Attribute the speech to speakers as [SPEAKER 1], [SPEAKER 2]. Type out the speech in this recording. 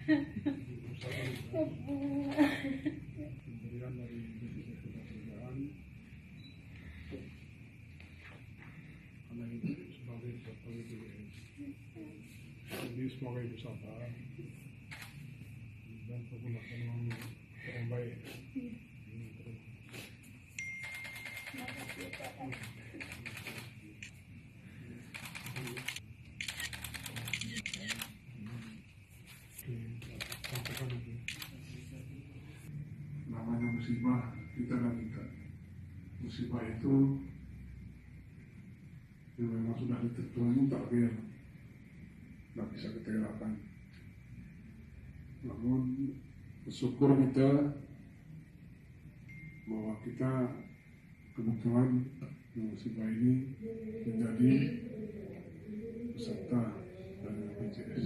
[SPEAKER 1] Pemberian dari Divisi Ketenagakerjaan karena itu sebagai peserta BPJS. Jadi semoga ibu sabar dan menggunakan uang yang baik. Namanya musibah kita nggak minta. Musibah itu yang memang sudah ditentukan takdir, nggak bisa kita elakkan. Namun bersyukur kita bahwa kita kebetulan musibah ini menjadi peserta dari BPJS.